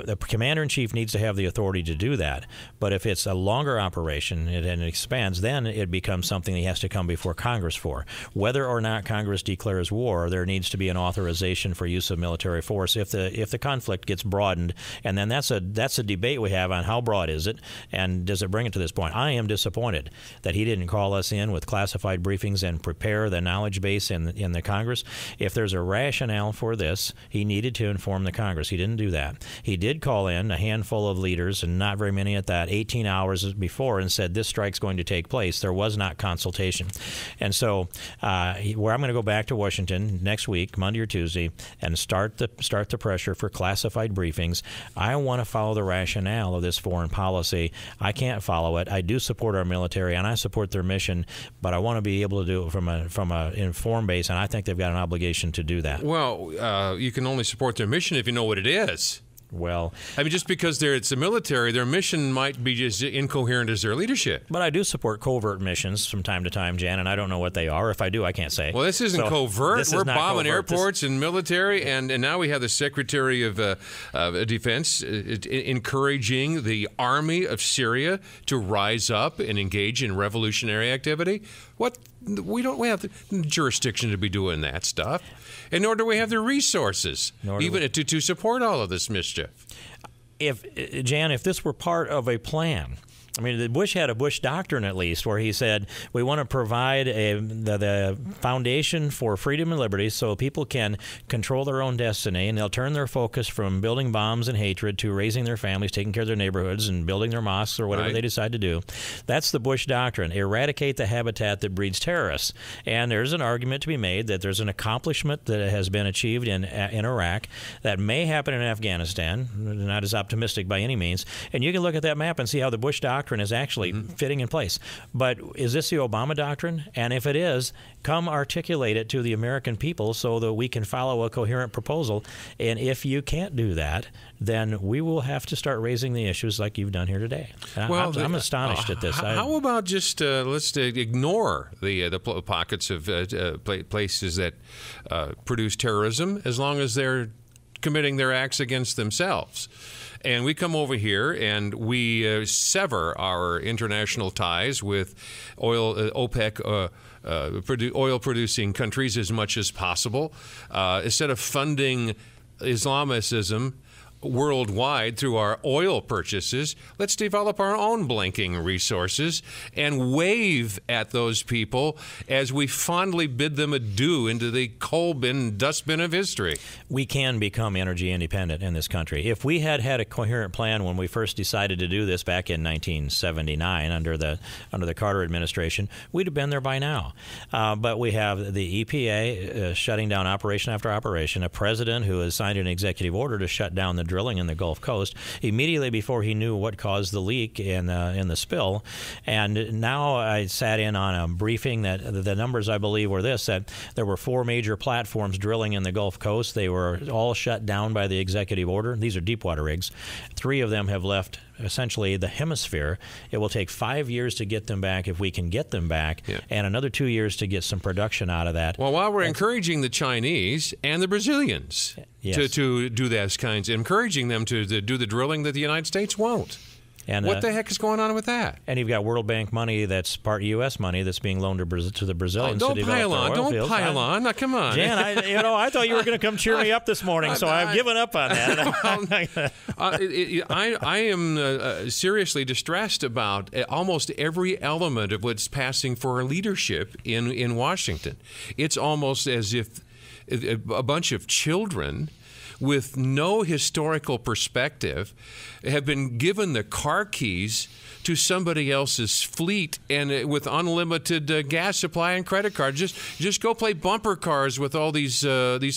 the commander-in-chief needs to have the authority to do that. But if it's a longer operation and it expands, then it becomes something he has to come before Congress for. Whether or not Congress declares war, there needs to be an authorization for use of military force if the conflict gets broadened. And then that's a debate we have on how broad is it and does it bring it to this point. I am disappointed that he didn't call us in with classified briefings and prepare the knowledge base in the Congress. If there's a rationale for this, he needed to inform the Congress. He didn't do that. He did call in a handful of leaders, and not very many at that, 18 hours before, and said this strike's going to take place. There was not consultation. And so where I'm going to go back to Washington next week, Monday or Tuesday, and start the pressure for classified briefings. I want to follow the rationale of this foreign policy. I can't follow it. I do support our military, and I support their mission, but I want to be able to do it from a informed base, and I think they've got an obligation to do that. Well, you can only support their mission if you know what it is. Well, I mean, just because it's the military, their mission might be just incoherent as their leadership. But I do support covert missions from time to time, Jan, and I don't know what they are. If I do, I can't say. Well, this isn't covert. We're bombing covert. Airports and military, and now we have the Secretary of Defense encouraging the army of Syria to rise up and engage in revolutionary activity. What? We have the jurisdiction to be doing that stuff, and nor do we have the resources even to support all of this mischief. If this were part of a plan, I mean, Bush had a Bush doctrine, at least, where he said, we want to provide the foundation for freedom and liberty so people can control their own destiny, and they'll turn their focus from building bombs and hatred to raising their families, taking care of their neighborhoods, and building their mosques or whatever they decide to do. That's the Bush doctrine. Eradicate the habitat that breeds terrorists. And there's an argument to be made that there's an accomplishment that has been achieved in Iraq that may happen in Afghanistan, not as optimistic by any means. And you can look at that map and see how the Bush doctrine is actually fitting in place. But is this the Obama doctrine? And if it is, come articulate it to the American people so that we can follow a coherent proposal. And if you can't do that, then we will have to start raising the issues like you've done here today. Well, I'm astonished at this. How about just let's ignore the pockets of places that produce terrorism as long as they're committing their acts against themselves. And we come over here and we sever our international ties with OPEC, oil-producing countries as much as possible. Instead of funding Islamicism worldwide through our oil purchases, let's develop our own blinking resources and wave at those people as we fondly bid them adieu into the coal bin, dustbin of history. We can become energy independent in this country. If we had a coherent plan when we first decided to do this back in 1979 under the Carter administration, we'd have been there by now. But we have the EPA shutting down operation after operation, a president who has signed an executive order to shut down the drilling in the Gulf Coast immediately before he knew what caused the leak in the spill. And now I sat in on a briefing that the numbers, I believe, were that there were 4 major platforms drilling in the Gulf Coast. They were all shut down by the executive order. These are deep water rigs. 3 of them have left essentially the hemisphere. It will take 5 years to get them back if we can get them back, and another 2 years to get some production out of that. Well, while we're encouraging the Chinese and the Brazilians to do those kinds, encouraging them to do the drilling that the United States won't. And what the heck is going on with that? And you've got World Bank money that's part U.S. money that's being loaned to the Brazilians to develop their oil fields. Don't pile on. Now, come on. Jan, I thought you were going to come cheer me up this morning, so I've given up on that. I am seriously distressed about almost every element of what's passing for leadership in Washington. It's almost as if a bunch of children with no historical perspective have been given the car keys to somebody else's fleet and with unlimited gas supply and credit cards. Just go play bumper cars with all these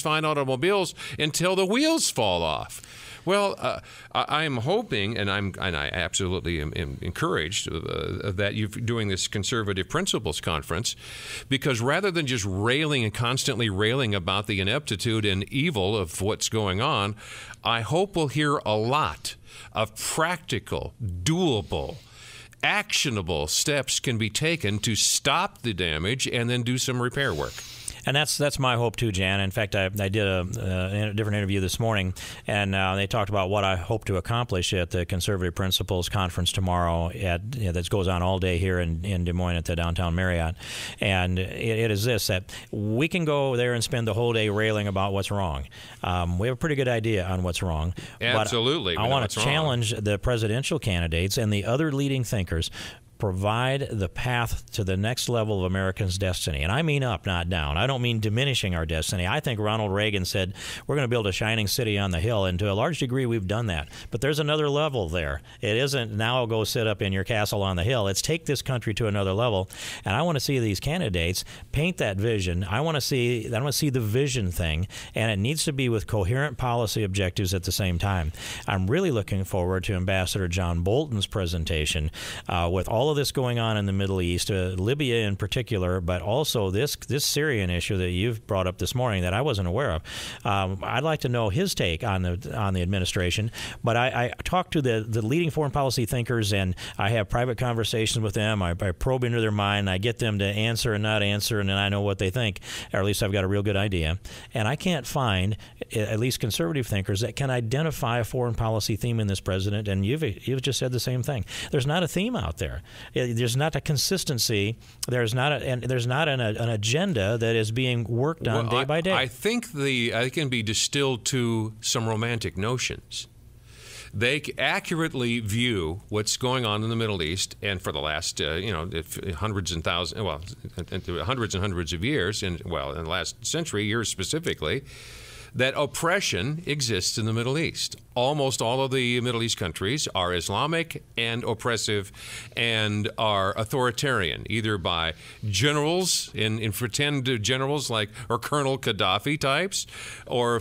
fine automobiles until the wheels fall off. Well, I'm hoping, and I absolutely am encouraged that you're doing this Conservative Principles Conference, because rather than just railing and constantly railing about the ineptitude and evil of what's going on, I hope we'll hear a lot of practical, doable, actionable steps can be taken to stop the damage and then do some repair work. And that's my hope too, Jan. In fact, I did a different interview this morning, and they talked about what I hope to accomplish at the Conservative Principles Conference tomorrow. That goes on all day here in Des Moines at the downtown Marriott. And it is this, that we can go there and spend the whole day railing about what's wrong. We have a pretty good idea on what's wrong. Absolutely. But I want to challenge the presidential candidates and the other leading thinkers. Provide the path to the next level of Americans' destiny. And I mean up, not down. I don't mean diminishing our destiny. I think Ronald Reagan said, we're going to build a shining city on the hill, and to a large degree we've done that. But there's another level there. It isn't now go sit up in your castle on the hill. It's take this country to another level. And I want to see these candidates paint that vision. I want to see the vision thing, and it needs to be with coherent policy objectives at the same time. I'm really looking forward to Ambassador John Bolton's presentation with all of this going on in the Middle East, Libya in particular, but also this Syrian issue that you've brought up this morning that I wasn't aware of. I'd like to know his take on the administration. But I talk to the leading foreign policy thinkers, and I have private conversations with them. I probe into their mind. I get them to answer and not answer, and then I know what they think, or at least I've got a real good idea. And I can't find at least conservative thinkers that can identify a foreign policy theme in this president. And you've just said the same thing. There's not a theme out there. There's not a consistency. There's not an agenda that is being worked on day by day. I think it can be distilled to some romantic notions. They accurately view what's going on in the Middle East, and for the last hundreds and hundreds of years, in the last century, years specifically, that oppression exists in the Middle East. Almost all of the Middle East countries are Islamic and oppressive and are authoritarian, either by generals, in pretend generals or Colonel Gaddafi types, or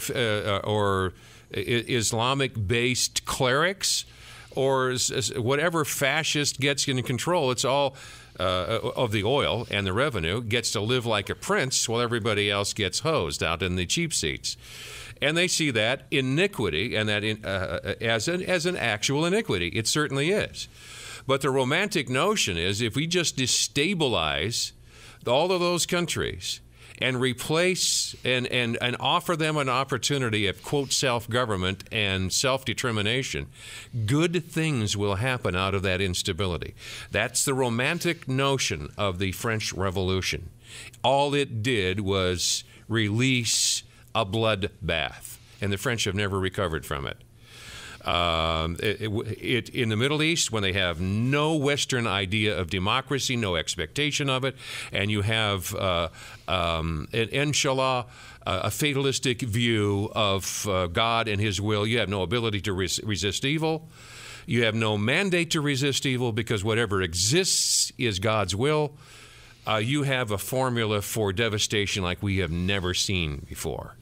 Islamic-based clerics, or whatever fascist gets in control. It's all of the oil and the revenue, gets to live like a prince while everybody else gets hosed out in the cheap seats. And they see that iniquity and that as an actual iniquity. It certainly is. But the romantic notion is if we just destabilize all of those countries and replace and offer them an opportunity of, quote, self-government and self-determination, good things will happen out of that instability. That's the romantic notion of the French Revolution. All it did was release a bloodbath, and the French have never recovered from it. In the Middle East, when they have no Western idea of democracy, no expectation of it, and you have, inshallah, a fatalistic view of God and His will, you have no ability to resist evil. You have no mandate to resist evil because whatever exists is God's will. You have a formula for devastation like we have never seen before.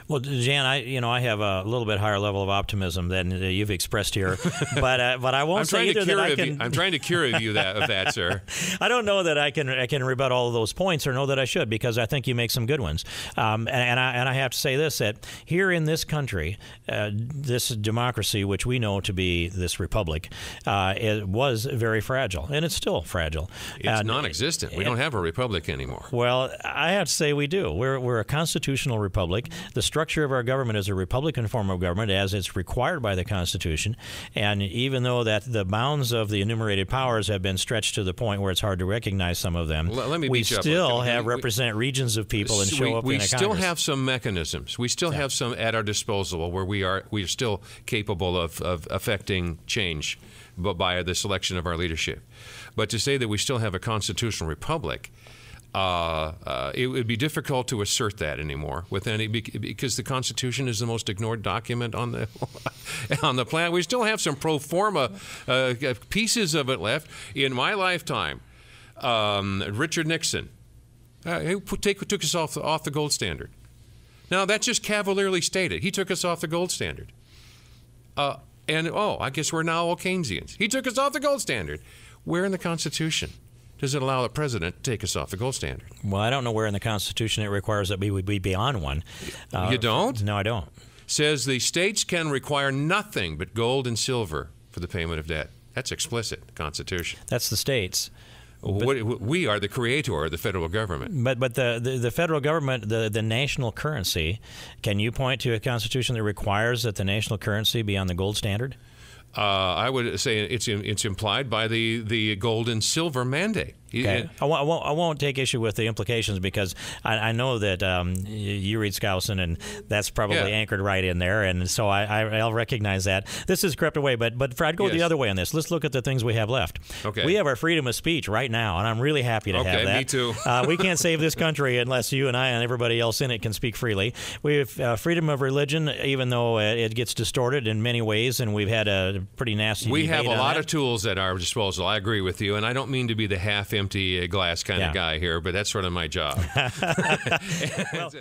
Well, Jan, I have a little bit higher level of optimism than you've expressed here, but I won't say either that I can. I'm trying to cure you of that, sir. I don't know that I can rebut all of those points, or know that I should, because I think you make some good ones. And I have to say this: that here in this country, this democracy, which we know to be this republic, it was very fragile, and it's still fragile. It's non-existent. We don't have a republic anymore. Well, I have to say we do. We're a constitutional republic. The structure of our government is a Republican form of government, as it's required by the Constitution. And even though that the bounds of the enumerated powers have been stretched to the point where it's hard to recognize some of them, we still represent regions of people and show up in a Congress. We still have some mechanisms. We still have some at our disposal where we are still capable of affecting change by the selection of our leadership. But to say that we still have a constitutional republic, it would be difficult to assert that anymore because the Constitution is the most ignored document on the planet. We still have some pro forma pieces of it left. In my lifetime, Richard Nixon, he took us off the gold standard. Now, that's just cavalierly stated. He took us off the gold standard. I guess we're now all Keynesians. He took us off the gold standard. Where in the Constitution does it allow the president to take us off the gold standard? Well, I don't know where in the Constitution it requires that we would be beyond one. You don't? No, I don't. Says the states can require nothing but gold and silver for the payment of debt. That's explicit, the Constitution. That's the states. We are the creator of the federal government. But the federal government, the national currency, can you point to a constitution that requires that the national currency be on the gold standard? I would say it's implied by the gold and silver mandate. Okay. I won't take issue with the implications because I know that you read Skousen, and that's probably anchored right in there, and so I'll recognize that. This has crept away, but I'd go the other way on this. Let's look at the things we have left. Okay. We have our freedom of speech right now, and I'm really happy to have that. Me too. We can't save this country unless you and I and everybody else in it can speak freely. We have freedom of religion, even though it gets distorted in many ways, and we've had a pretty nasty We have a lot that. of tools at our disposal. I agree with you, and I don't mean to be the half-empty glass kind of guy here, but that's sort of my job. Well,